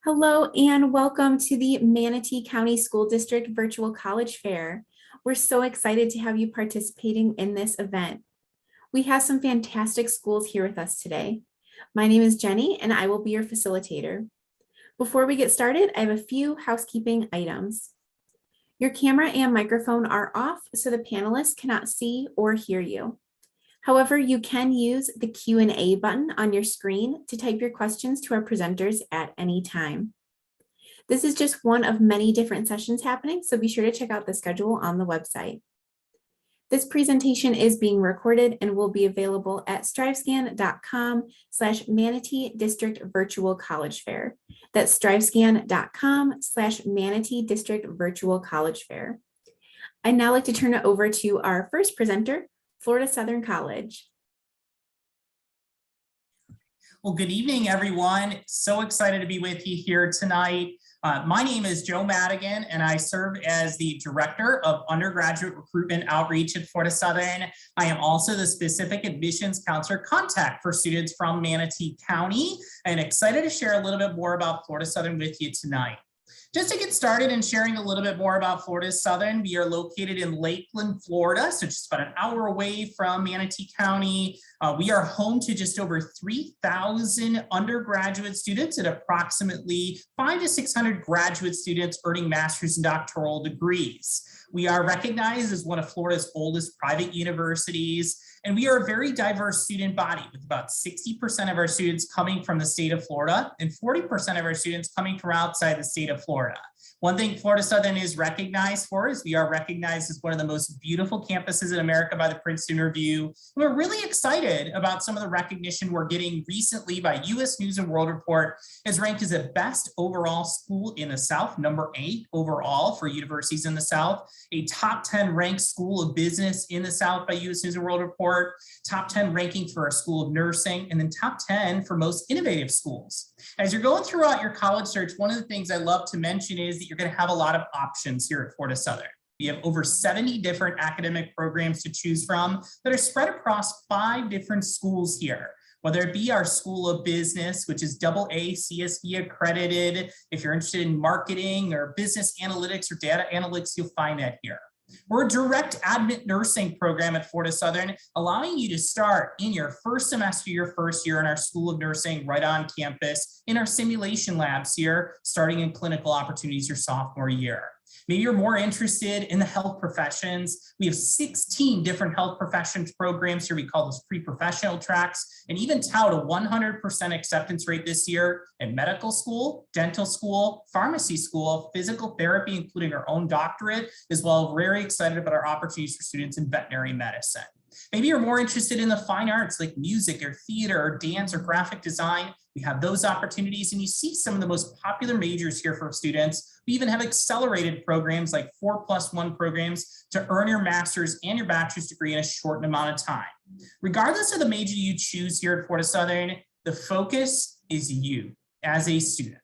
Hello and welcome to the Manatee County School District Virtual College Fair. We're so excited to have you participating in this event. We have some fantastic schools here with us today. My name is Jenny and I will be your facilitator. Before we get started, I have a few housekeeping items. Your camera and microphone are off so the panelists cannot see or hear you. However, you can use the Q&A button on your screen to type your questions to our presenters at any time. This is just one of many different sessions happening, so be sure to check out the schedule on the website. This presentation is being recorded and will be available at strivescan.com/Manatee District Virtual College Fair. That's strivescan.com/Manatee District Virtual College Fair. I'd now like to turn it over to our first presenter, Florida Southern College. Well, good evening, everyone. So excited to be with you here tonight. My name is Joe Madigan, and I serve as the Director of Undergraduate Recruitment Outreach at Florida Southern. I am also the Specific Admissions Counselor Contact for students from Manatee County, and excited to share a little bit more about Florida Southern with you tonight. Just to get started and sharing a little bit more about Florida Southern, we are located in Lakeland, Florida, so just about an hour away from Manatee County. We are home to just over 3,000 undergraduate students and approximately 500 to 600 graduate students earning master's and doctoral degrees. We are recognized as one of Florida's oldest private universities, and we are a very diverse student body with about 60% of our students coming from the state of Florida and 40% of our students coming from outside the state of Florida. One thing Florida Southern is recognized for is we are recognized as one of the most beautiful campuses in America by the Princeton Review. We're really excited about some of the recognition we're getting recently by U.S. News and World Report as ranked as the best overall school in the South, #8 overall for universities in the South, a top 10 ranked school of business in the South by U.S. News and World Report, top 10 ranking for a school of nursing, and then top 10 for most innovative schools. As you're going throughout your college search, one of the things I love to mention is that you're going to have a lot of options here at Florida Southern. We have over 70 different academic programs to choose from that are spread across 5 different schools here, whether it be our School of Business, which is AA CSB accredited. If you're interested in marketing or business analytics or data analytics, you'll find that here. We're a direct admit nursing program at Florida Southern, allowing you to start in your first semester, your first year in our School of Nursing right on campus, in our simulation labs here, starting in clinical opportunities your sophomore year. Maybe you're more interested in the health professions. We have 16 different health professions programs here. We call those pre-professional tracks, and even tout a 100% acceptance rate this year in medical school, dental school, pharmacy school, physical therapy, including our own doctorate, as well as very excited about our opportunities for students in veterinary medicine. Maybe you're more interested in the fine arts like music or theater or dance or graphic design. We have those opportunities, and you see some of the most popular majors here for students. We even have accelerated programs like 4+1 programs to earn your master's and your bachelor's degree in a shortened amount of time. Regardless of the major you choose here at Florida Southern, the focus is you as a student.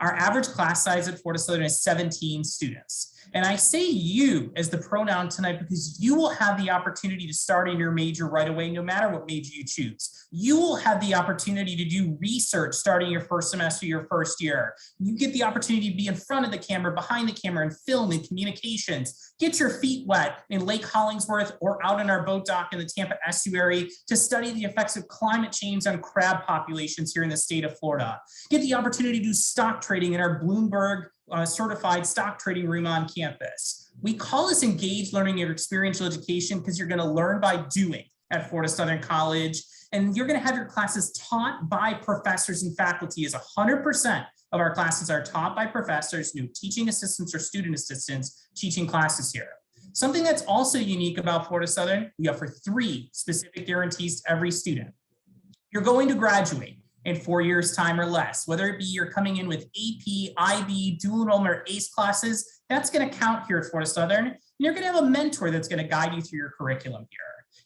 Our average class size at Florida Southern is 17 students. And I say you as the pronoun tonight because you will have the opportunity to start in your major right away, no matter what major you choose. You will have the opportunity to do research starting your first semester, your first year. You get the opportunity to be in front of the camera, behind the camera, and film and communications. Get your feet wet in Lake Hollingsworth or out in our boat dock in the Tampa estuary to study the effects of climate change on crab populations here in the state of Florida. Get the opportunity to do stock trading in our Bloomberg certified stock trading room on campus. We call this engaged learning or experiential education because you're going to learn by doing at Florida Southern College, and you're going to have your classes taught by professors and faculty, as 100% of our classes are taught by professors, no teaching assistants or student assistants teaching classes here. Something that's also unique about Florida Southern, we offer 3 specific guarantees to every student. You're going to graduate in 4 years' time or less, whether it be you're coming in with AP, IB, dual enrollment, or ACE classes, that's going to count here at Florida Southern. And you're going to have a mentor that's going to guide you through your curriculum here.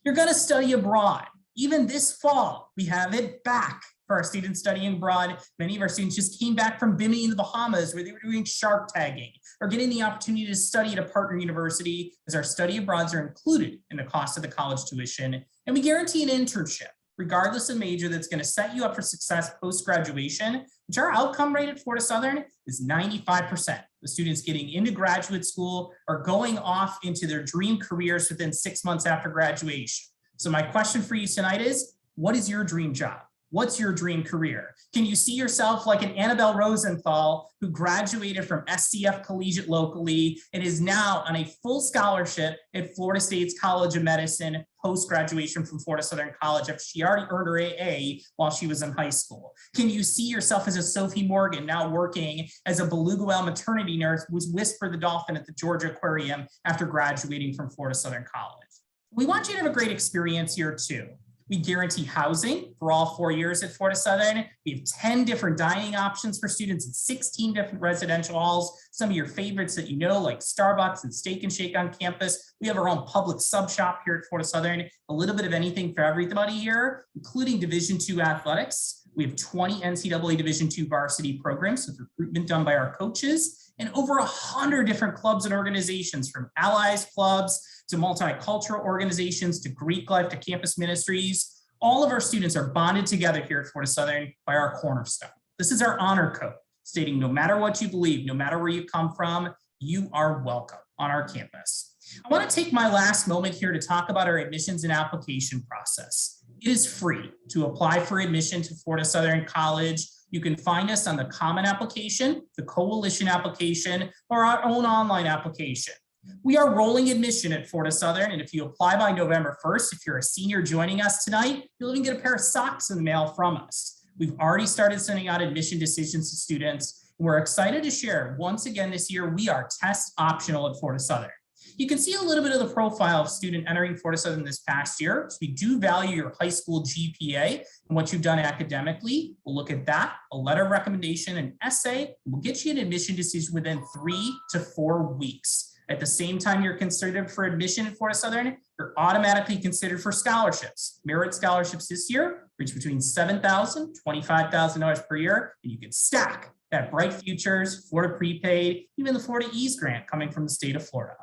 You're going to study abroad. Even this fall, we have it back for our students studying abroad. Many of our students just came back from Bimini in the Bahamas, where they were doing shark tagging or getting the opportunity to study at a partner university, as our study abroads are included in the cost of the college tuition. And we guarantee an internship. regardless of major, that's going to set you up for success post-graduation, which our outcome rate at Florida Southern is 95%. The students getting into graduate school are going off into their dream careers within 6 months after graduation. So my question for you tonight is, what is your dream job? What's your dream career? Can you see yourself like an Annabelle Rosenthal who graduated from SCF Collegiate locally and is now on a full scholarship at Florida State's College of Medicine post-graduation from Florida Southern College after she already earned her AA while she was in high school? Can you see yourself as a Sophie Morgan now working as a beluga whale maternity nurse who was Whisper the Dolphin at the Georgia Aquarium after graduating from Florida Southern College? We want you to have a great experience here too. We guarantee housing for all 4 years at Florida Southern. We have 10 different dining options for students and 16 different residential halls. Some of your favorites that you know, like Starbucks and Steak and Shake on campus. We have our own public sub shop here at Florida Southern. A little bit of anything for everybody here, including Division II athletics. We have 20 NCAA Division II varsity programs with recruitment done by our coaches, and over 100 different clubs and organizations, from allies clubs to multicultural organizations, to Greek life, to campus ministries. All of our students are bonded together here at Florida Southern by our cornerstone. This is our honor code, stating no matter what you believe, no matter where you come from, you are welcome on our campus. I want to take my last moment here to talk about our admissions and application process. It is free to apply for admission to Florida Southern College. You can find us on the Common application, the Coalition application, or our own online application. We are rolling admission at Florida Southern, and if you apply by November 1st, if you're a senior joining us tonight, you'll even get a pair of socks in the mail from us. We've already started sending out admission decisions to students, and we're excited to share, once again this year, we are test optional at Florida Southern. You can see a little bit of the profile of student entering Florida Southern this past year. So we do value your high school GPA and what you've done academically. We'll look at that, a letter of recommendation, an essay. We'll get you an admission decision within 3 to 4 weeks. At the same time you're considered for admission at Florida Southern, you're automatically considered for scholarships. Merit scholarships this year reach between $7,000 and $25,000 per year, and you can stack that Bright Futures, Florida Prepaid, even the Florida Ease grant coming from the state of Florida.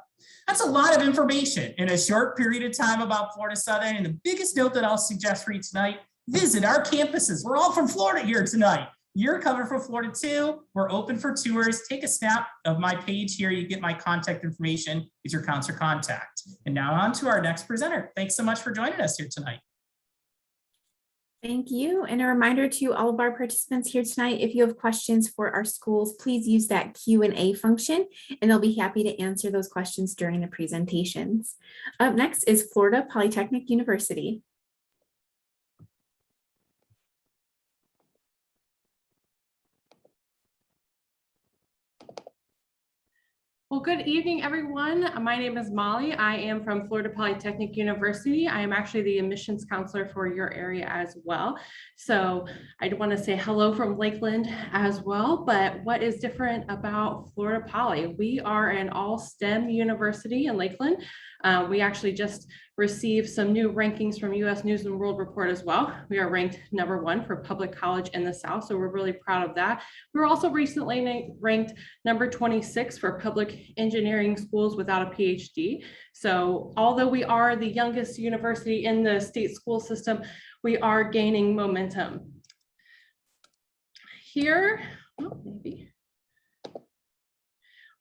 That's a lot of information in a short period of time about Florida Southern, and the biggest note that I'll suggest for you tonight, visit our campuses. We're all from Florida here tonight. You're covered for Florida too. We're open for tours. Take a snap of my page here. You get my contact information. These are counselor contact. And now on to our next presenter. Thanks so much for joining us here tonight. Thank you. And a reminder to all of our participants here tonight, if you have questions for our schools, please use that Q&A function, and they'll be happy to answer those questions during the presentations. Up next is Florida Polytechnic University. Well, good evening, everyone. My name is Molly. I am from Florida Polytechnic University. I am actually the admissions counselor for your area as well. So I want to say hello from Lakeland as well. But what is different about Florida Poly? We are an all STEM university in Lakeland. We actually just received some new rankings from US News and World Report as well. We are ranked #1 for public college in the South, so we're really proud of that. We were also recently ranked number 26 for public engineering schools without a PhD. So although we are the youngest university in the state school system, we are gaining momentum. Here,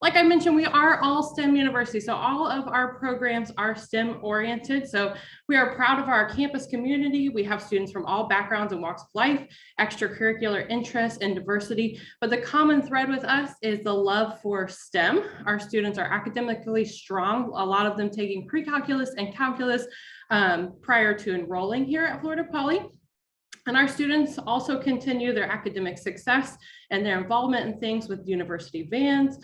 like I mentioned, we are all STEM university, so all of our programs are STEM oriented. So we are proud of our campus community. We have students from all backgrounds and walks of life, extracurricular interests, and diversity. But the common thread with us is the love for STEM. Our students are academically strong, a lot of them taking pre-calculus and calculus prior to enrolling here at Florida Poly. And our students also continue their academic success and their involvement in things with university bands.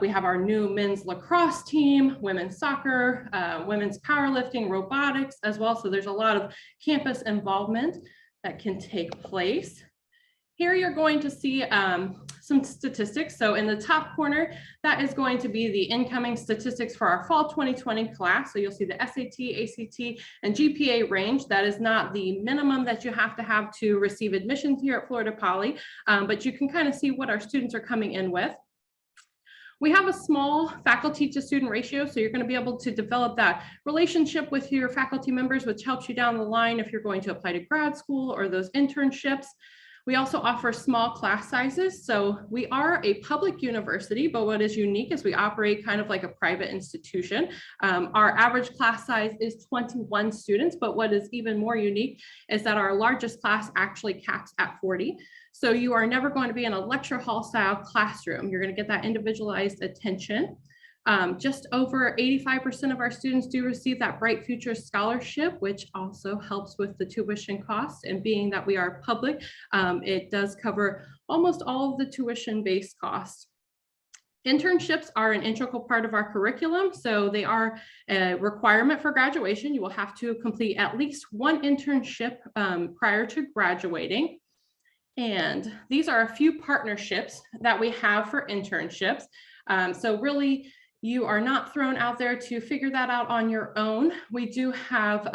We have our new men's lacrosse team, women's soccer, women's powerlifting, robotics as well. So there's a lot of campus involvement that can take place. Here you're going to see some statistics. So in the top corner, that is going to be the incoming statistics for our fall 2020 class. So you'll see the SAT, ACT, and GPA range. That is not the minimum that you have to receive admissions here at Florida Poly, but you can kind of see what our students are coming in with. We have a small faculty to student ratio, so you're going to be able to develop that relationship with your faculty members, which helps you down the line if you're going to apply to grad school or those internships. We also offer small class sizes. So we are a public university, but what is unique is we operate kind of like a private institution. Our average class size is 21 students, but what is even more unique is that our largest class actually caps at 40. So you are never going to be in a lecture hall style classroom. You're going to get that individualized attention. Just over 85% of our students do receive that Bright Futures Scholarship, which also helps with the tuition costs. And being that we are public, it does cover almost all of the tuition-based costs. Internships are an integral part of our curriculum, so they are a requirement for graduation. You will have to complete at least one internship prior to graduating. And these are a few partnerships that we have for internships. So really, you are not thrown out there to figure that out on your own. We do have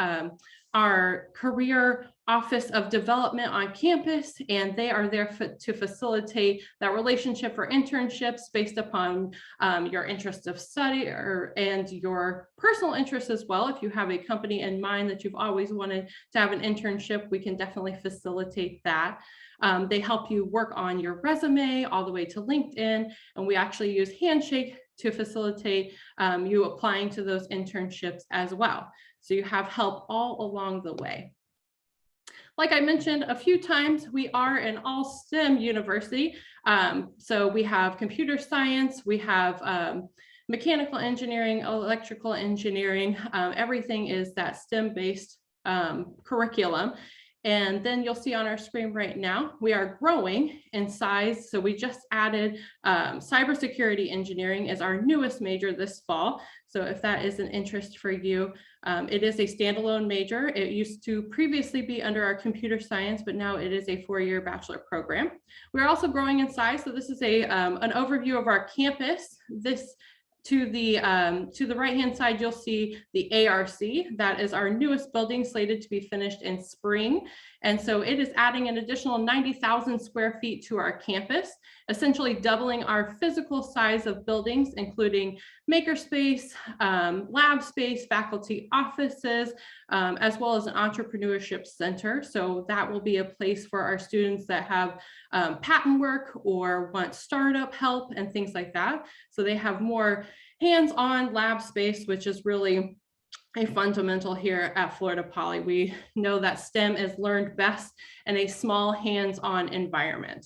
our career office of development on campus, and they are there to facilitate that relationship for internships based upon your interest of study and your personal interests as well. If you have a company in mind that you've always wanted to have an internship, we can definitely facilitate that. They help you work on your resume all the way to LinkedIn, and we actually use Handshake to facilitate you applying to those internships as well. So you have help all along the way. Like I mentioned a few times, we are an all STEM university. So we have computer science, we have mechanical engineering, electrical engineering, everything is that STEM-based curriculum. And then you'll see on our screen right now, we are growing in size. So we just added cybersecurity engineering as our newest major this fall. So if that is an interest for you, it is a standalone major. It used to previously be under our computer science, but now it is a 4-year bachelor program. We're also growing in size. So this is an overview of our campus. To the right-hand side, you'll see the ARC. That is our newest building, slated to be finished in spring. And so it is adding an additional 90,000 square feet to our campus, essentially doubling our physical size of buildings, including makerspace, lab space, faculty offices, as well as an entrepreneurship center. So that will be a place for our students that have patent work or want startup help and things like that. So they have more hands-on lab space, which is really a fundamental here at Florida Poly. We know that STEM is learned best in a small hands-on environment.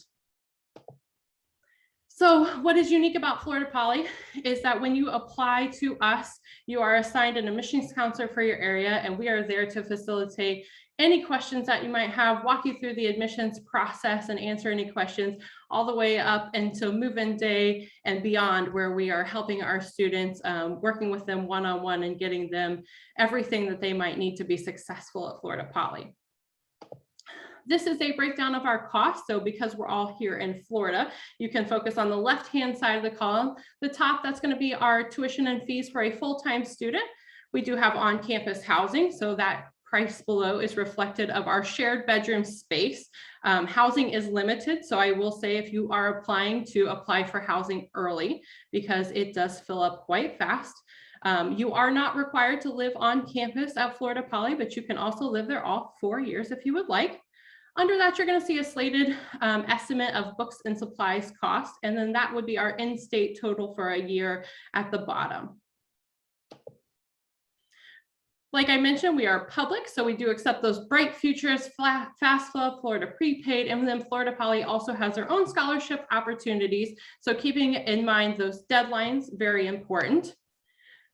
So what is unique about Florida Poly is that when you apply to us, you are assigned an admissions counselor for your area, and we are there to facilitate any questions that you might have, walk you through the admissions process and answer any questions all the way up until move-in day and beyond, where we are helping our students, working with them one-on-one and getting them everything that they might need to be successful at Florida Poly. This is a breakdown of our costs. So because we're all here in Florida, you can focus on the left-hand side of the column. The top, that's going to be our tuition and fees for a full-time student. We do have on-campus housing, so that price below is reflected of our shared bedroom space. Housing is limited, so I will say if you are applying, to apply for housing early because it does fill up quite fast. You are not required to live on campus at Florida Poly, but you can also live there all 4 years if you would like. Under that, you're going to see a slated estimate of books and supplies cost, and then that would be our in-state total for a year at the bottom. Like I mentioned, we are public, so we do accept those Bright Futures, FAFSA, Florida Prepaid, and then Florida Poly also has their own scholarship opportunities. So keeping in mind those deadlines, very important.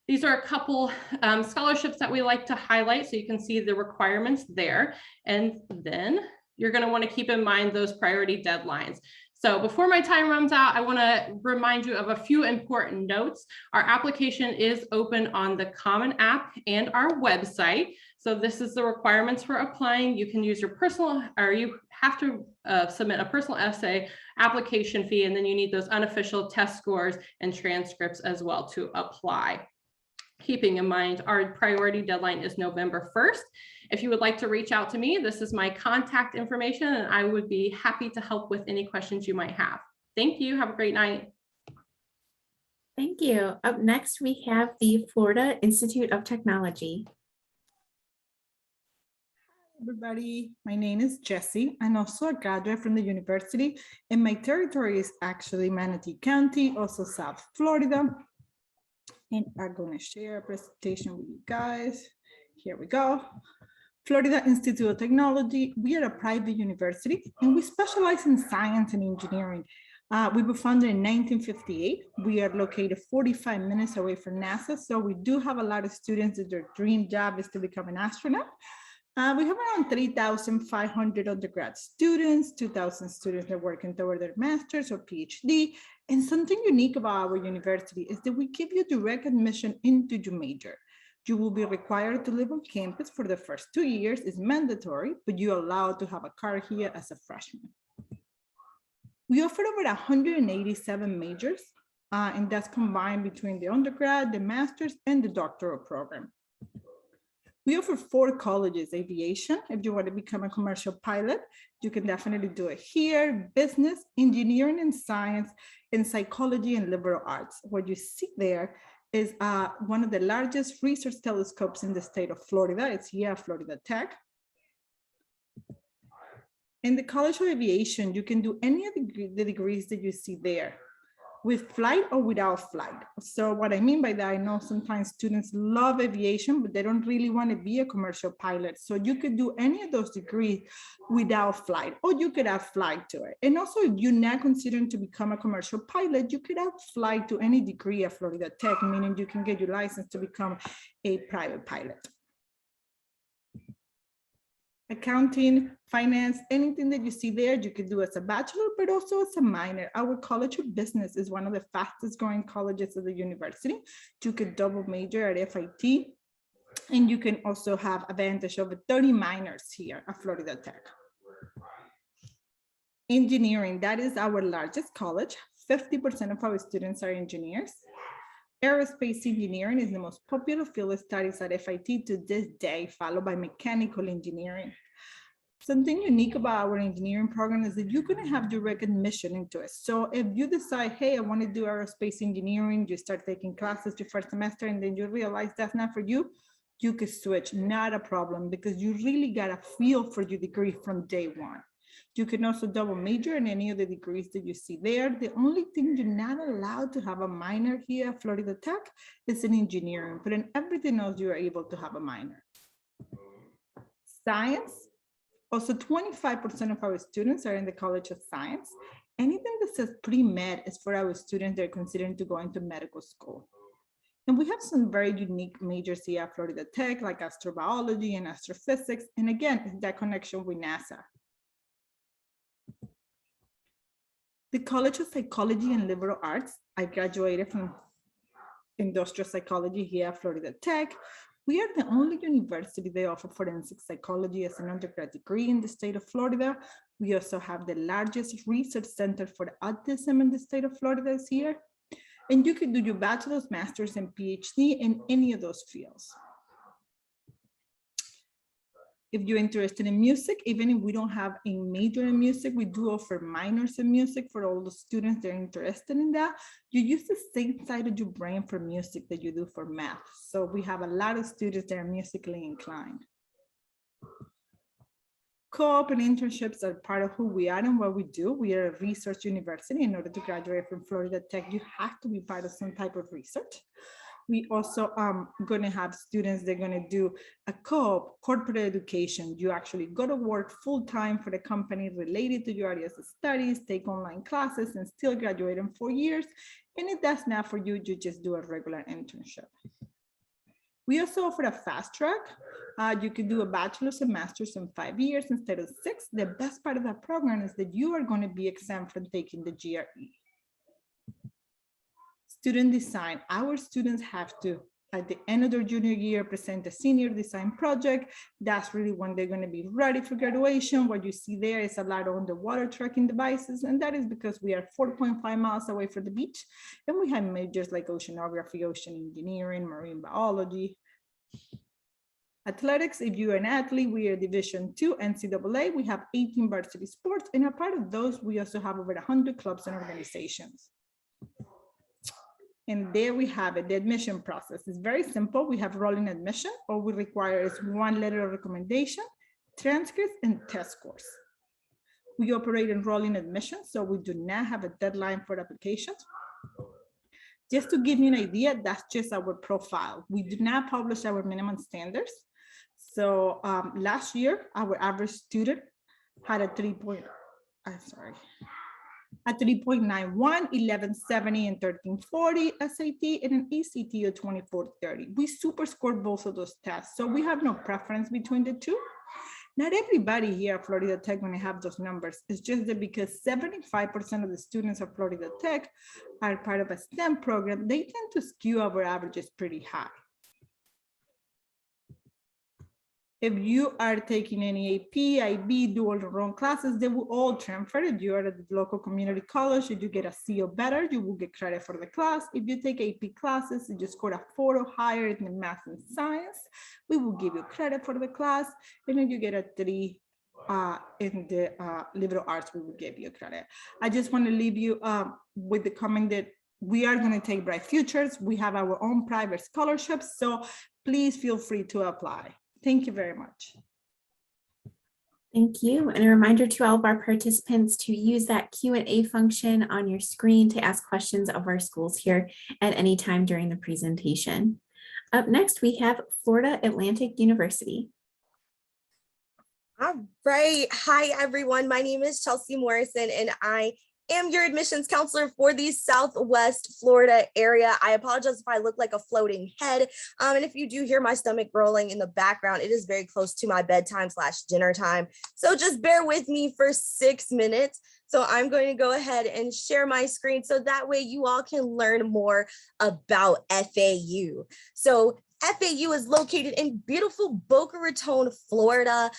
These are a couple scholarships that we like to highlight, so you can see the requirements there. And then you're going to want to keep in mind those priority deadlines. So before my time runs out, I want to remind you of a few important notes. Our application is open on the Common App and our website. So this is the requirements for applying. You can use your personal, or you have to submit a personal essay, application fee, and then you need those unofficial test scores and transcripts as well to apply. Keeping in mind, our priority deadline is November 1st. If you would like to reach out to me, this is my contact information, and I would be happy to help with any questions you might have. Thank you. Have a great night. Thank you. Up next, we have the Florida Institute of Technology. Everybody, my name is Jessie. I'm also a graduate from the university, and my territory is actually Manatee County, also South Florida. And I'm going to share a presentation with you guys. Here we go. Florida Institute of Technology. We are a private university, and we specialize in science and engineering. We were founded in 1958. We are located 45 minutes away from NASA, so we do have a lot of students that their dream job is to become an astronaut. We have around 3,500 undergrad students, 2,000 students that are working toward their master's or PhD. And something unique about our university is that we give you direct admission into your major. You will be required to live on campus for the first 2 years. It's mandatory, but you're allowed to have a car here as a freshman. We offer over 187 majors, and that's combined between the undergrad, the master's, and the doctoral program. We offer 4 colleges: aviation, if you want to become a commercial pilot, you can definitely do it here, business, engineering and science, and psychology and liberal arts. What you see there is one of the largest research telescopes in the state of Florida. It's here at Florida Tech. In the College of Aviation, you can do any of the degrees that you see there, with flight or without flight. So what I mean by that, I know sometimes students love aviation, but they don't really want to be a commercial pilot. So you could do any of those degrees without flight, or you could add flight to it. And also, if you're not considering to become a commercial pilot, you could add flight to any degree at Florida Tech, meaning you can get your license to become a private pilot. Accounting, finance, anything that you see there, you could do as a bachelor, but also as a minor. Our College of Business is one of the fastest growing colleges of the university. You could double major at FIT, and you can also have advantage over 30 minors here at Florida Tech. Engineering, that is our largest college. 50% of our students are engineers. Aerospace engineering is the most popular field of studies at FIT to this day, followed by mechanical engineering. Something unique about our engineering program is that you're going to have direct admission into it. So if you decide, hey, I want to do aerospace engineering, you start taking classes your first semester, and then you realize that's not for you, you could switch, not a problem, because you really got a feel for your degree from day one. You can also double major in any of the degrees that you see there. The only thing you're not allowed to have a minor here at Florida Tech is in engineering, but in everything else, you are able to have a minor. Science, also 25% of our students are in the College of Science. Anything that says pre-med is for our students that are considering to go into medical school. And we have some very unique majors here at Florida Tech, like astrobiology and astrophysics. And again, it's that connection with NASA. The College of Psychology and Liberal Arts, I graduated from industrial psychology here at Florida Tech. We are the only university that offers forensic psychology as an undergrad degree in the state of Florida. We also have the largest research center for autism in the state of Florida this year. And you can do your bachelor's, master's, and PhD in any of those fields. If you're interested in music, even if we don't have a major in music, we do offer minors in music for all the students that are interested in that. You use the same side of your brain for music that you do for math. So we have a lot of students that are musically inclined. Co-op and internships are part of who we are and what we do. We are a research university. In order to graduate from Florida Tech, you have to be part of some type of research. We also going to have students that are going to do a co-op, corporate education. You actually go to work full-time for the company related to your areas of studies, take online classes, and still graduate in 4 years. And if that's not for you, you just do a regular internship. We also offer a fast track. You can do a bachelor's and master's in 5 years instead of 6. The best part of that program is that you are going to be exempt from taking the GRE. Student design. Our students have to, at the end of their junior year, present a senior design project. That's really when they're going to be ready for graduation. What you see there is a lot of underwater tracking devices, and that is because we are 4.5 miles away from the beach, and we have majors like oceanography, ocean engineering, marine biology. Athletics, if you're an athlete, we are Division II NCAA. We have 18 varsity sports, and a part of those, we also have over 100 clubs and organizations. And there we have it, the admission process. It's very simple. We have rolling admission. All we require is one letter of recommendation, transcripts, and test scores. We operate in rolling admission, so we do not have a deadline for applications. Just to give you an idea, that's just our profile. We do not publish our minimum standards. So last year, our average student had a 3.91, 1170, and 1340 SAT, and an ACT of 2430. We super scored both of those tests. So we have no preference between the two. Not everybody here at Florida Tech going to have those numbers. It's just that because 75% of the students at Florida Tech are part of a STEM program, they tend to skew our averages pretty high. If you are taking any AP, IB, dual enrollment classes, they will all transfer. If you are at the local community college, if you get a C or better, you will get credit for the class. If you take AP classes, you just score a 4 or higher in the math and science, we will give you credit for the class. And if you get a 3 in the liberal arts, we will give you credit. I just want to leave you with the comment that we are going to take Bright Futures. We have our own private scholarships, so please feel free to apply. Thank you very much. Thank you. And a reminder to all of our participants to use that Q&A function on your screen to ask questions of our schools here at any time during the presentation. Up next, we have Florida Atlantic University. All right. Hi, everyone. My name is Chelsea Morrison, and I am your admissions counselor for the Southwest Florida area. I apologize if I look like a floating head. And if you do hear my stomach growling in the background, it is very close to my bedtime / dinner time. So just bear with me for 6 minutes. So I'm going to go ahead and share my screen so that way you all can learn more about FAU. So FAU is located in beautiful Boca Raton, Florida.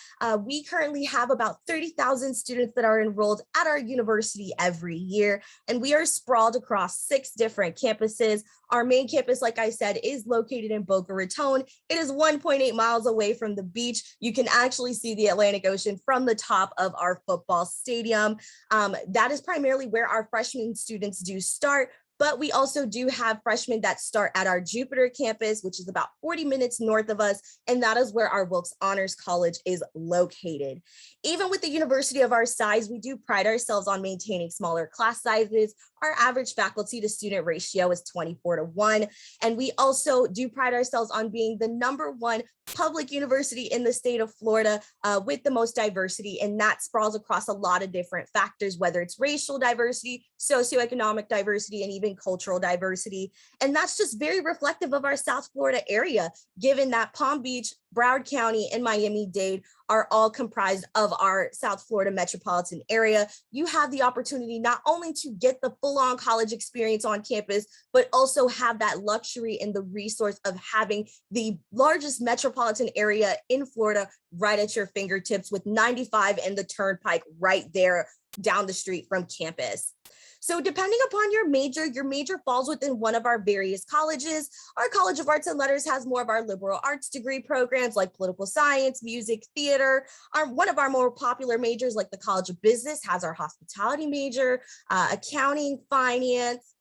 We currently have about 30,000 students that are enrolled at our university every year, and we are sprawled across 6 different campuses. Our main campus, like I said, is located in Boca Raton. It is 1.8 miles away from the beach. You can actually see the Atlantic Ocean from the top of our football stadium. That is primarily where our freshman students do start. But we also do have freshmen that start at our Jupiter campus, which is about 40 minutes north of us, and that is where our Wilkes Honors College is located. Even with the university of our size, we do pride ourselves on maintaining smaller class sizes. Our average faculty to student ratio is 24:1, and we also do pride ourselves on being the #1 public university in the state of Florida with the most diversity, and that sprawls across a lot of different factors, whether it's racial diversity, socioeconomic diversity, and even cultural diversity. And that's just very reflective of our South Florida area, given that Palm Beach, Broward County, and Miami-Dade are all comprised of our South Florida metropolitan area. You have the opportunity not only to get the full-on college experience on campus, but also have that luxury and the resource of having the largest metropolitan area in Florida right at your fingertips, with 95 and the Turnpike right there down the street from campus. So depending upon your major falls within one of our various colleges. Our College of Arts and Letters has more of our liberal arts degree programs like political science, music, theater. One of our more popular majors, like the College of Business, has our hospitality major, accounting, finance.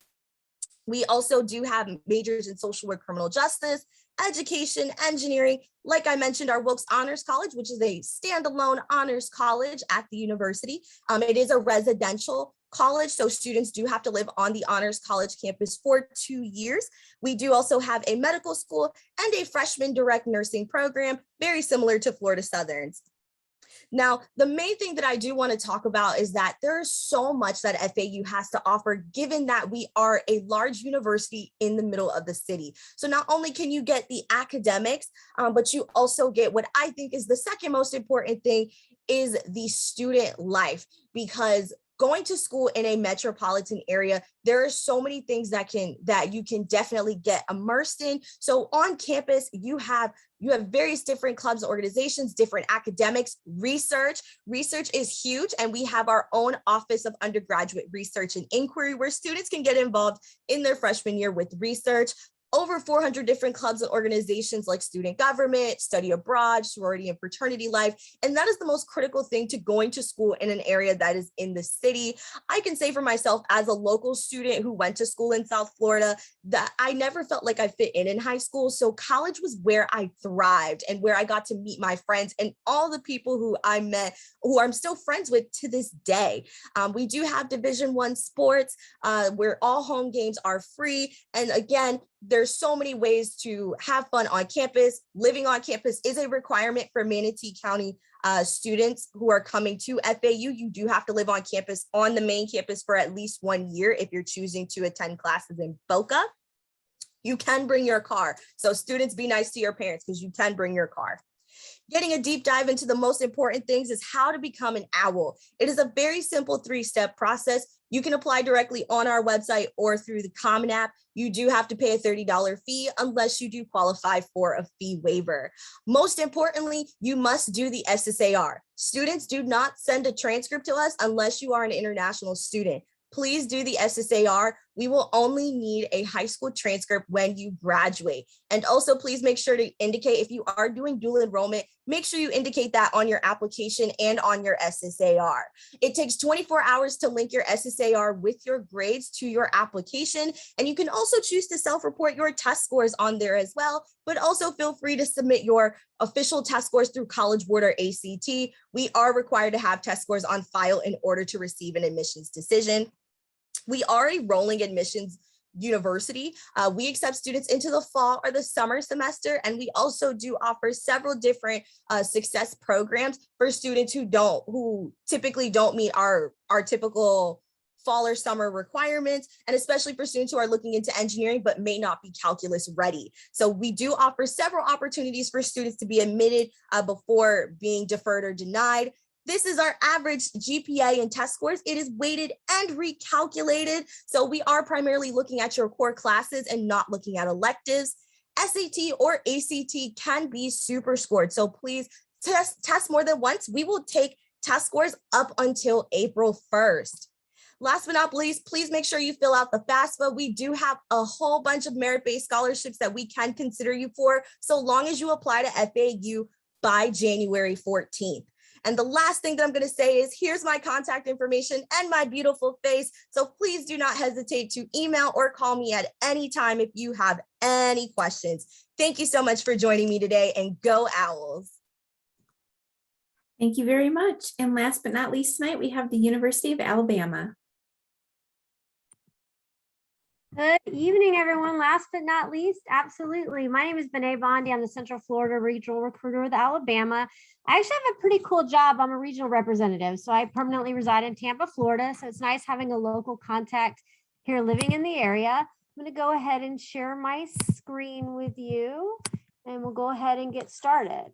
We also do have majors in social work, criminal justice, education, engineering. Like I mentioned, our Wilkes Honors College, which is a standalone honors college at the university. It is a residential college, so students do have to live on the Honors College campus for 2 years. We do also have a medical school and a freshman direct nursing program, very similar to Florida Southern's. Now, the main thing that I do want to talk about is that there's so much that FAU has to offer, given that we are a large university in the middle of the city. So not only can you get the academics, but you also get what I think is the second most important thing, is the student life, because going to school in a metropolitan area, there are so many things that you can definitely get immersed in. So on campus, you have various different clubs, organizations, different academics, research. Research is huge, and we have our own Office of Undergraduate Research and Inquiry, where students can get involved in their freshman year with research. over 400 different clubs and organizations like student government, study abroad, sorority and fraternity life. And that is the most critical thing to going to school in an area that is in the city. I can say for myself as a local student who went to school in South Florida that I never felt like I fit in high school. So college was where I thrived and where I got to meet my friends and all the people who I met, who I'm still friends with to this day. We do have Division I sports where all home games are free. And again, there's so many ways to have fun on campus. Living on campus is a requirement for Manatee County students who are coming to FAU. You do have to live on campus, on the main campus, for at least 1 year if you're choosing to attend classes in Boca. You can bring your car. So students, be nice to your parents because you can bring your car. Getting a deep dive into the most important things is how to become an OWL. It is a very simple 3-step process. You can apply directly on our website or through the Common App. You do have to pay a $30 fee unless you do qualify for a fee waiver. Most importantly, you must do the SSAR. Students, do not send a transcript to us unless you are an international student. Please do the SSAR. We will only need a high school transcript when you graduate. And also please make sure to indicate if you are doing dual enrollment, make sure you indicate that on your application and on your SSAR. It takes 24 hours to link your SSAR with your grades to your application. And you can also choose to self-report your test scores on there as well, but also feel free to submit your official test scores through College Board or ACT. We are required to have test scores on file in order to receive an admissions decision. We are a rolling admissions university. We accept students into the fall or the summer semester, and we also do offer several different success programs for students who typically don't meet our typical fall or summer requirements, and especially for students who are looking into engineering but may not be calculus ready. So we do offer several opportunities for students to be admitted before being deferred or denied. This is our average GPA and test scores. It is weighted and recalculated. So we are primarily looking at your core classes and not looking at electives. SAT or ACT can be super scored. So please test more than once. We will take test scores up until April 1st. Last but not least, please make sure you fill out the FAFSA. We do have a whole bunch of merit-based scholarships that we can consider you for, so long as you apply to FAU by January 14th. And the last thing that I'm going to say is here's my contact information and my beautiful face. So please do not hesitate to email or call me at any time if you have any questions. Thank you so much for joining me today, and go Owls. Thank you very much. And last but not least tonight, we have the University of Alabama. Good evening, everyone. Last but not least, absolutely. My name is Bené Bondi. I'm the Central Florida Regional Recruiter with Alabama. I actually have a pretty cool job. I'm a regional representative, so I permanently reside in Tampa, Florida. So it's nice having a local contact here living in the area. I'm going to go ahead and share my screen with you, and we'll go ahead and get started.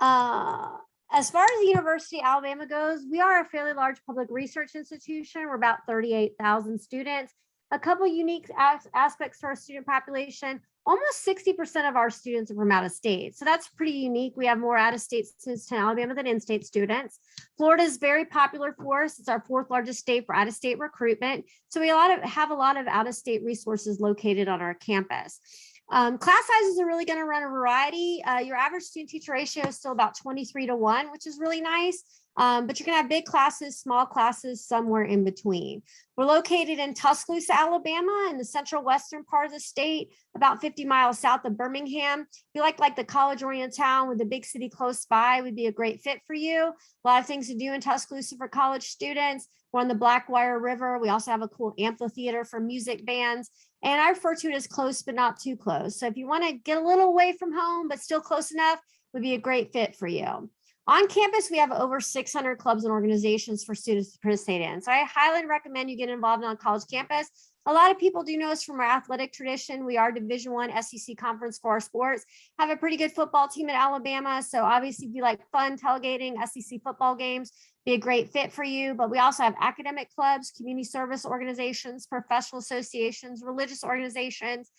As far as the University of Alabama goes, we are a fairly large public research institution. We're about 38,000 students. A couple unique aspects to our student population. Almost 60% of our students are from out of state. So that's pretty unique. We have more out of state students in Alabama than in-state students. Florida is very popular for us. It's our 4th largest state for out of state recruitment. So we have a lot of out of state resources located on our campus. Class sizes are really going to run a variety. Your average student teacher ratio is still about 23:1, which is really nice. But you're going to have big classes, small classes, somewhere in between. We're located in Tuscaloosa, Alabama, in the central western part of the state, about 50 miles south of Birmingham. If you like the college-oriented town with a big city close by, would be a great fit for you. A lot of things to do in Tuscaloosa for college students. We're on the Blackwire River. We also have a cool amphitheater for music bands. And I refer to it as close, but not too close. So if you want to get a little away from home, but still close enough, would be a great fit for you. On campus, we have over 600 clubs and organizations for students to participate in. So I highly recommend you get involved on college campus. A lot of people do know us from our athletic tradition. We are Division I SEC conference for our sports, have a pretty good football team at Alabama. So obviously if you like fun tailgating, SEC football games, be a great fit for you. But we also have academic clubs, community service organizations, professional associations, religious organizations,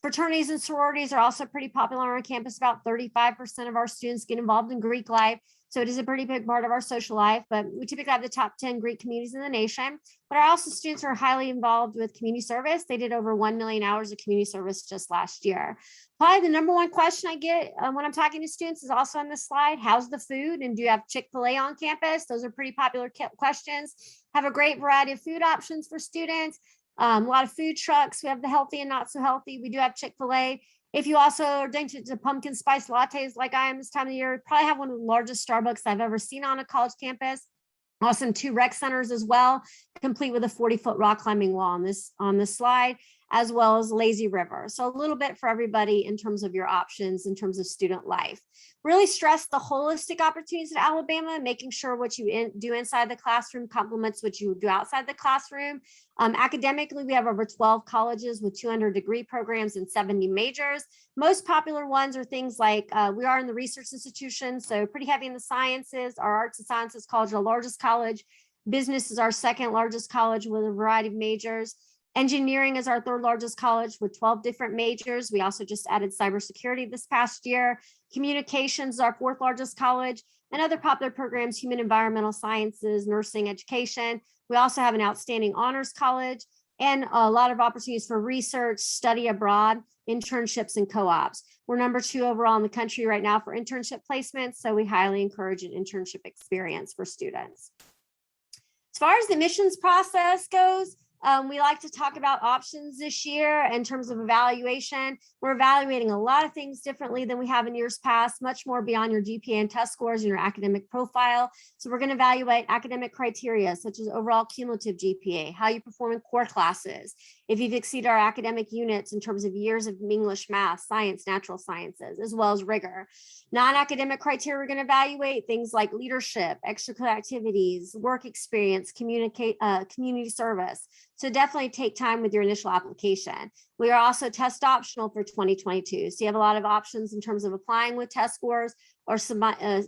Fraternities and sororities are also pretty popular on campus. About 35% of our students get involved in Greek life. So it is a pretty big part of our social life, but we typically have the top 10 Greek communities in the nation. But our also students are highly involved with community service. They did over 1 million hours of community service just last year. Probably the number one question I get when I'm talking to students is also on this slide. How's the food? And do you have Chick-fil-A on campus? Those are pretty popular questions. Have a great variety of food options for students. A lot of food trucks. We have the healthy and not so healthy. We do have Chick-fil-A. If you also are addicted to pumpkin spice lattes like I am this time of the year, probably have one of the largest Starbucks I've ever seen on a college campus. Awesome 2 rec centers as well, complete with a 40-foot rock climbing wall on this slide, as well as lazy river. So a little bit for everybody in terms of your options in terms of student life. Really stress the holistic opportunities at Alabama, making sure what you do inside the classroom complements what you do outside the classroom. Academically, we have over 12 colleges with 200 degree programs and 70 majors. Most popular ones are things like we are in the research institution, so pretty heavy in the sciences. Our arts and sciences college, our largest college. Business is our second largest college with a variety of majors. Engineering is our 3rd largest college with 12 different majors. We also just added cybersecurity this past year. Communications is our 4th largest college, and other popular programs, human environmental sciences, nursing, education. We also have an outstanding honors college and a lot of opportunities for research, study abroad, internships, and co-ops. We're number 2 overall in the country right now for internship placements, so we highly encourage an internship experience for students. As far as the admissions process goes, we like to talk about options this year in terms of evaluation. We're evaluating a lot of things differently than we have in years past, much more beyond your GPA and test scores and your academic profile. So we're going to evaluate academic criteria such as overall cumulative GPA, how you perform in core classes, if you've exceeded our academic units in terms of years of English, math, science, natural sciences, as well as rigor. Non-academic criteria, we're going to evaluate things like leadership, extracurricular activities, work experience, community service. So definitely take time with your initial application. We are also test optional for 2022. So you have a lot of options in terms of applying with test scores or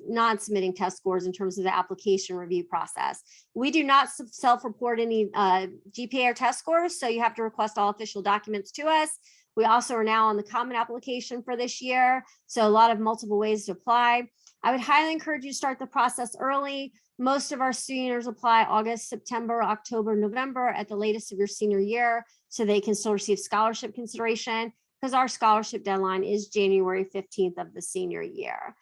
non-submitting test scores in terms of the application review process. We do not self-report any GPA or test scores, so you have to request all official documents to us. We also are now on the common application for this year, so a lot of multiple ways to apply. I would highly encourage you to start the process early. Most of our seniors apply August, September, October, November at the latest of your senior year, so they can still receive scholarship consideration, because our scholarship deadline is January 15th of the senior year.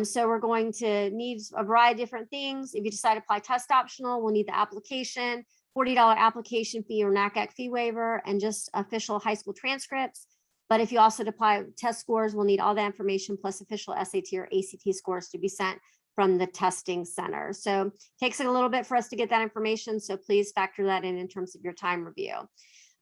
So we're going to need a variety of different things. If you decide to apply test optional, we'll need the application, $40 application fee or NACAC fee waiver, and just official high school transcripts. But if you also apply test scores, we'll need all that information plus official SAT or ACT scores to be sent from the testing center. So it takes a little bit for us to get that information. So please factor that in terms of your time review.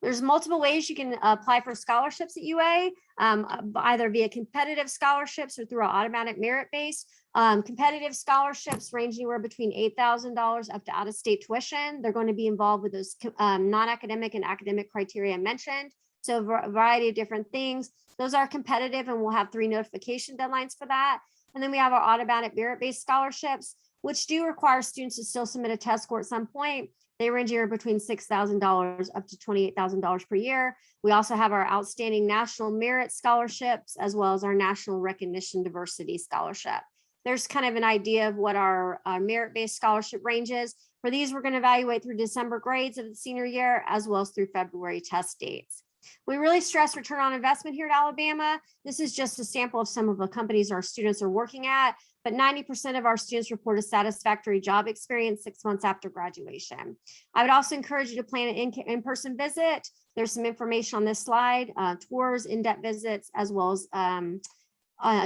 There's multiple ways you can apply for scholarships at UA, either via competitive scholarships or through our automatic merit base. Competitive scholarships range anywhere between $8,000 up to out-of-state tuition. They're going to be involved with those non-academic and academic criteria mentioned. So a variety of different things. Those are competitive, and we'll have 3 notification deadlines for that. And then we have our automatic merit-based scholarships, which do require students to still submit a test score at some point. They range here between $6,000 up to $28,000 per year. We also have our outstanding national merit scholarships, as well as our national recognition diversity scholarship. There's kind of an idea of what our merit-based scholarship range is. For these, we're going to evaluate through December grades of the senior year, as well as through February test dates. We really stress return on investment here at Alabama. This is just a sample of some of the companies our students are working at, but 90% of our students report a satisfactory job experience 6 months after graduation. I would also encourage you to plan an in-person visit. There's some information on this slide, tours, in-depth visits, as well as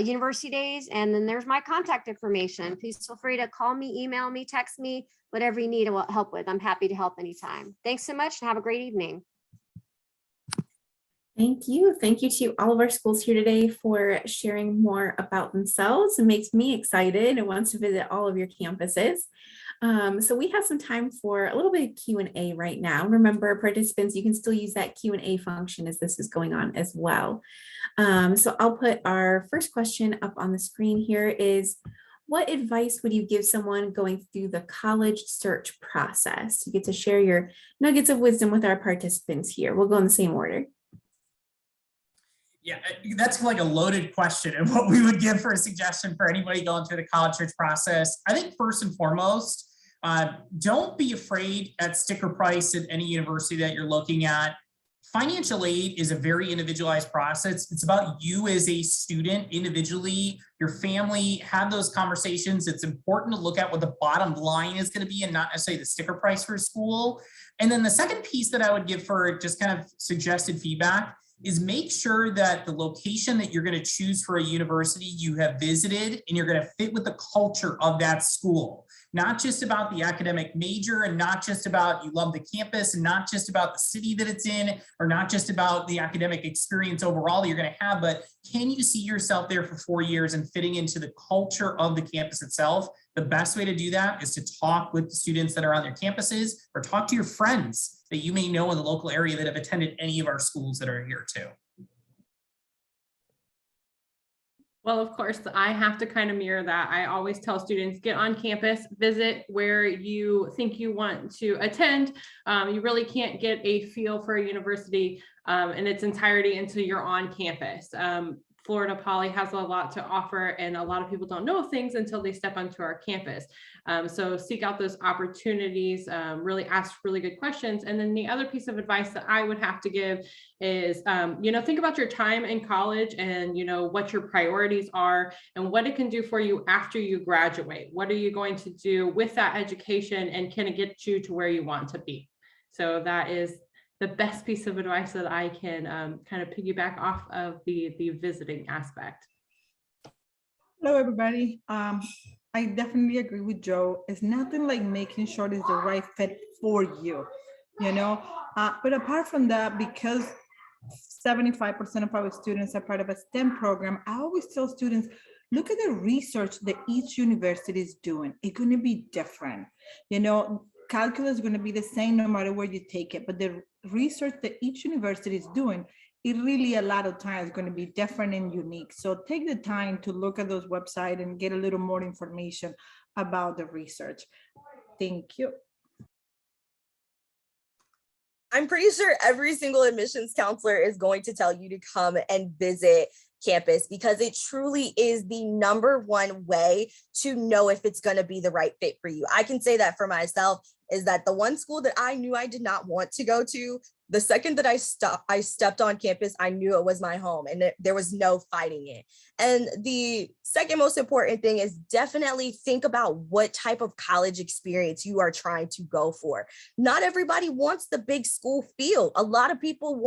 university days. And then there's my contact information. Please feel free to call me, email me, text me, whatever you need help with. I'm happy to help anytime. Thanks so much and have a great evening. Thank you. Thank you to all of our schools here today for sharing more about themselves. It makes me excited and wants to visit all of your campuses. So we have some time for a little bit of Q&A right now. Remember, participants, you can still use that Q&A function as this is going on as well. So I'll put our first question up on the screen here is, what advice would you give someone going through the college search process? You get to share your nuggets of wisdom with our participants here. We'll go in the same order. Yeah, that's like a loaded question and what we would give for a suggestion for anybody going through the college search process. I think first and foremost, don't be afraid at sticker price at any university that you're looking at. Financial aid is a very individualized process. It's about you as a student individually, your family, have those conversations. It's important to look at what the bottom line is going to be and not necessarily the sticker price for a school. And then the second piece that I would give for just kind of suggested feedback is make sure that the location that you're going to choose for a university you have visited and you're going to fit with the culture of that school. Not just about the academic major and not just about you love the campus and not just about the city that it's in or not just about the academic experience overall that you're going to have, but can you see yourself there for 4 years and fitting into the culture of the campus itself? The best way to do that is to talk with the students that are on their campuses or talk to your friends that you may know in the local area that have attended any of our schools that are here too. Well, of course, I have to kind of mirror that. I always tell students, get on campus, visit where you think you want to attend. You really can't get a feel for a university in its entirety until you're on campus. Florida Poly has a lot to offer and a lot of people don't know things until they step onto our campus. So seek out those opportunities, really ask really good questions. And then the other piece of advice that I would have to give is, think about your time in college and, what your priorities are and what it can do for you after you graduate. What are you going to do with that education and can it get you to where you want to be? So that is the best piece of advice that I can kind of piggyback off of the visiting aspect. Hello, everybody. I definitely agree with Joe. It's nothing like making sure it's the right fit for you, but apart from that, because 75% of our students are part of a STEM program, I always tell students, look at the research that each university is doing. It's going to be different. Calculus is going to be the same no matter where you take it, but the research that each university is doing, it really a lot of times is going to be different and unique. So take the time to look at those websites and get a little more information about the research. Thank you. I'm pretty sure every single admissions counselor is going to tell you to come and visit campus because it truly is the #1 way to know if it's going to be the right fit for you. I can say that for myself is that the one school that I knew I did not want to go to, the second that I stepped on campus, I knew it was my home and there was no fighting it. And the second most important thing is definitely think about what type of college experience you are trying to go for. Not everybody wants the big school feel. A lot of people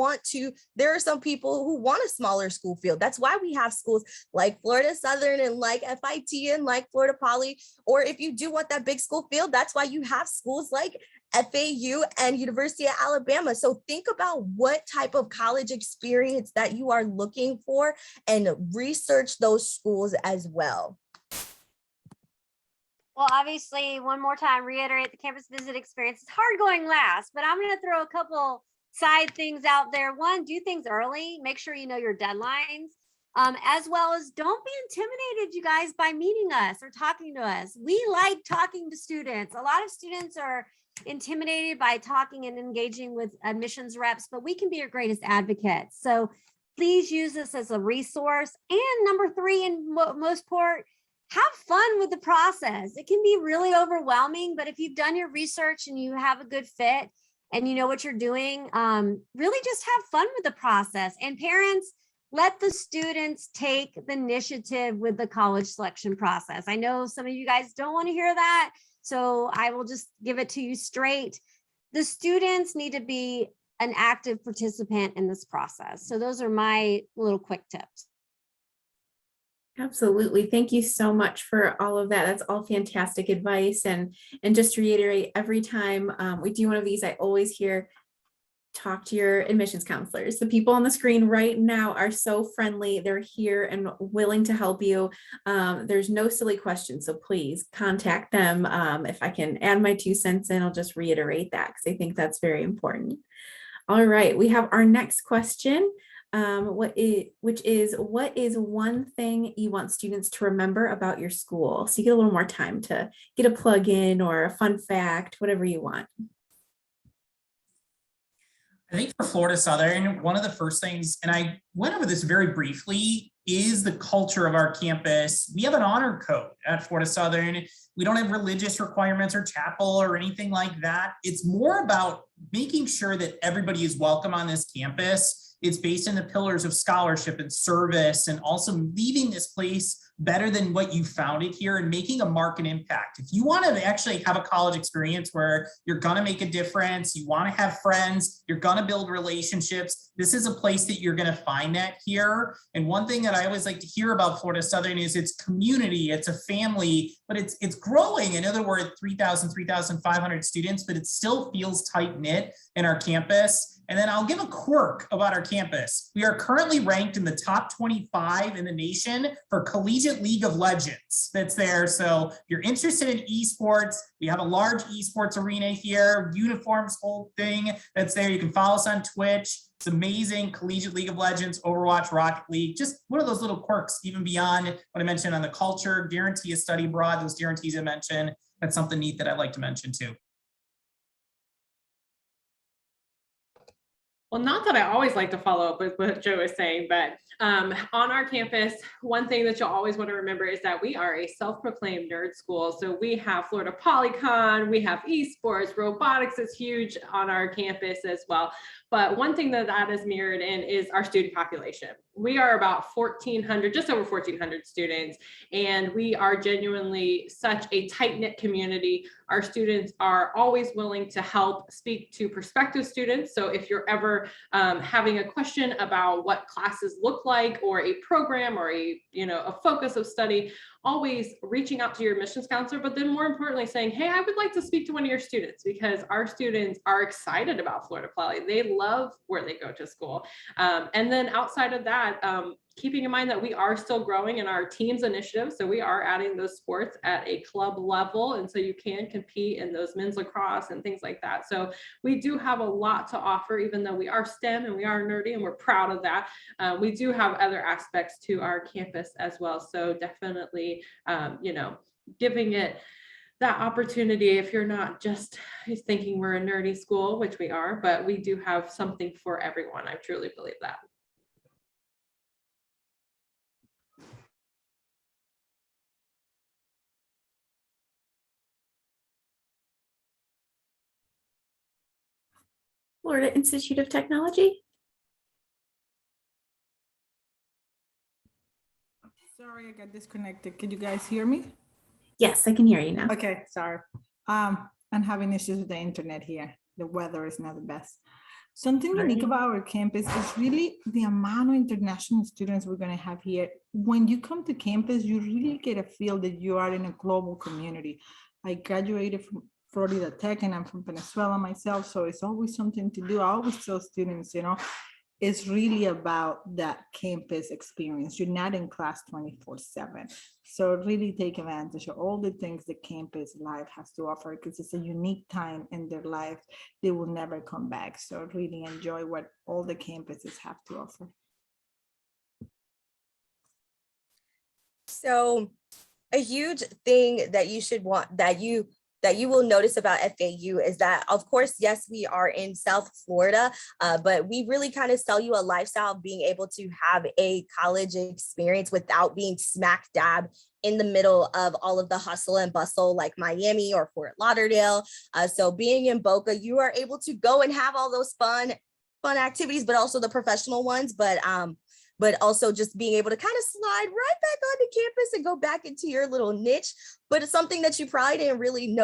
there are some people who want a smaller school feel. That's why we have schools like Florida Southern and like FIT and like Florida Poly. Or if you do want that big school feel, that's why you have schools like FAU and University of Alabama. So think about what type of college experience that you are looking for and research those schools as well. Well, obviously, one more time, reiterate the campus visit experience. It's hard going last, but I'm going to throw a couple side things out there. One, do things early. Make sure you know your deadlines. As well as don't be intimidated, you guys, by meeting us or talking to us. We like talking to students. A lot of students are intimidated by talking and engaging with admissions reps, but we can be your greatest advocates. So please use this as a resource. And number 3, in most part, have fun with the process. It can be really overwhelming, but if you've done your research and you have a good fit and you know what you're doing, really just have fun with the process. And parents, let the students take the initiative with the college selection process. I know some of you guys don't want to hear that, so I will just give it to you straight. The students need to be an active participant in this process. So those are my little quick tips. Absolutely. Thank you so much for all of that. That's all fantastic advice. And just to reiterate, every time we do one of these, I always hear, talk to your admissions counselors. The people on the screen right now are so friendly. They're here and willing to help you. There's no silly questions, so please contact them. If I can add my 2 cents in, I'll just reiterate that because I think that's very important. All right, we have our next question, which is what is one thing you want students to remember about your school? So you get a little more time to get a plug in or a fun fact, whatever you want. I think for Florida Southern, one of the first things, and I went over this very briefly, is the culture of our campus. We have an honor code at Florida Southern. We don't have religious requirements or chapel or anything like that. It's more about making sure that everybody is welcome on this campus. It's based in the pillars of scholarship and service, and also leaving this place better than what you found it here and making a market impact. If you want to actually have a college experience where you're going to make a difference, you want to have friends, you're going to build relationships, this is a place that you're going to find that here. And one thing that I always like to hear about Florida Southern is its community, it's a family, but it's growing. In other words, 3,000, 3,500 students, but it still feels tight knit in our campus. And then I'll give a quirk about our campus. We are currently ranked in the top 25 in the nation for Collegiate League of Legends that's there. So if you're interested in esports, we have a large esports arena here, uniforms, whole thing that's there. You can follow us on Twitch. It's amazing. Collegiate League of Legends, Overwatch, Rocket League, just one of those little quirks, even beyond what I mentioned on the culture, guarantee a study abroad, those guarantees I mentioned. That's something neat that I'd like to mention too. Well, not that I always like to follow up with what Joe is saying, but on our campus, one thing that you'll always want to remember is that we are a self-proclaimed nerd school. So we have Florida Polycon, we have esports, robotics is huge on our campus as well. But one thing that is mirrored in is our student population. We are about 1,400, just over 1,400 students, and we are genuinely such a tight-knit community. Our students are always willing to help speak to prospective students. So if you're ever having a question about what classes look like, or a program, or a focus of study, always reaching out to your admissions counselor, but then more importantly saying, hey, I would like to speak to one of your students, because our students are excited about Florida Poly. They love where they go to school. And then outside of that, keeping in mind that we are still growing in our teams initiative. So we are adding those sports at a club level. And so you can compete in those men's lacrosse and things like that. So we do have a lot to offer, even though we are STEM and we are nerdy and we're proud of that. We do have other aspects to our campus as well. So definitely, giving it that opportunity, if you're not just thinking we're a nerdy school, which we are, but we do have something for everyone. I truly believe that. Florida Institute of Technology. Sorry, I got disconnected. Can you guys hear me? Yes, I can hear you now. Okay, sorry. I'm having issues with the internet here. The weather is not the best. Something unique about our campus is really the amount of international students we're going to have here. When you come to campus, you really get a feel that you are in a global community. I graduated from Florida Tech and I'm from Venezuela myself, so it's always something to do. I always tell students, it's really about that campus experience. You're not in class 24/7. So really take advantage of all the things the campus life has to offer, because it's a unique time in their life. They will never come back. So really enjoy what all the campuses have to offer. So a huge thing that you should want, that you will notice about FAU is that, of course, yes, we are in South Florida, but we really kind of sell you a lifestyle of being able to have a college experience without being smack dab in the middle of all of the hustle and bustle like Miami or Fort Lauderdale. So being in Boca, you are able to go and have all those fun activities, but also the professional ones, but also just being able to kind of slide right back onto campus and go back into your little niche. But it's something that you probably didn't really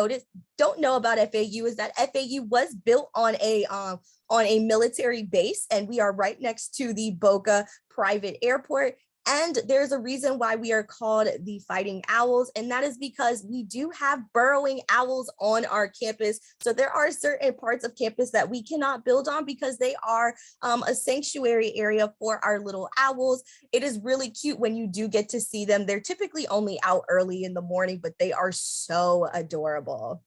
don't know about FAU is that FAU was built on a military base, and we are right next to the Boca private airport. And there's a reason why we are called the Fighting Owls, and that is because we do have burrowing owls on our campus. So there are certain parts of campus that we cannot build on because they are a sanctuary area for our little owls. It is really cute when you do get to see them. They're typically only out early in the morning, but they are so adorable.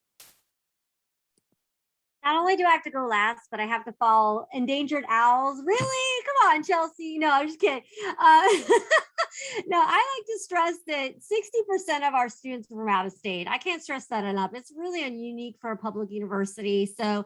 Not only do I have to go last, but I have to follow endangered owls. Really? Come on, Chelsea. No, I'm just kidding. No, I like to stress that 60% of our students are from out of state. I can't stress that enough. It's really unique for a public university. So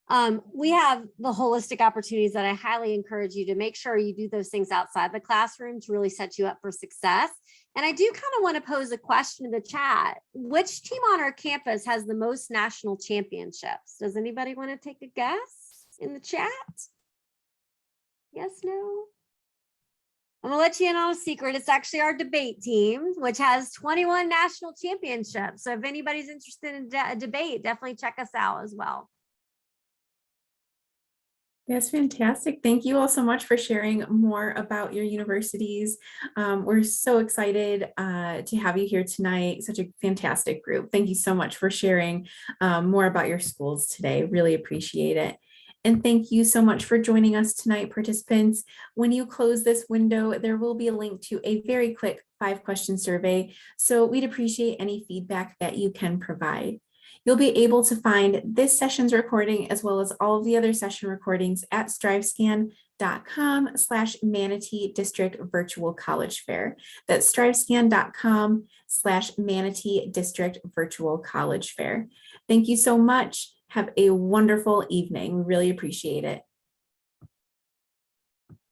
We have the holistic opportunities that I highly encourage you to make sure you do those things outside the classroom to really set you up for success. And I do kind of want to pose a question in the chat. Which team on our campus has the most national championships? Does anybody want to take a guess in the chat? Yes, no? I'm gonna let you in on a secret. It's actually our debate team, which has 21 national championships. So if anybody's interested in a debate, definitely check us out as well. That's fantastic. Thank you all so much for sharing more about your universities. We're so excited to have you here tonight. Such a fantastic group. Thank you so much for sharing more about your schools today. Really appreciate it. And thank you so much for joining us tonight, participants. When you close this window, there will be a link to a very quick 5-question survey. So we'd appreciate any feedback that you can provide. You'll be able to find this session's recording as well as all of the other session recordings at strivescan.com/Manatee District Virtual College Fair. That's strivescan.com/Manatee District Virtual College Fair. Thank you so much. Have a wonderful evening. We really appreciate it.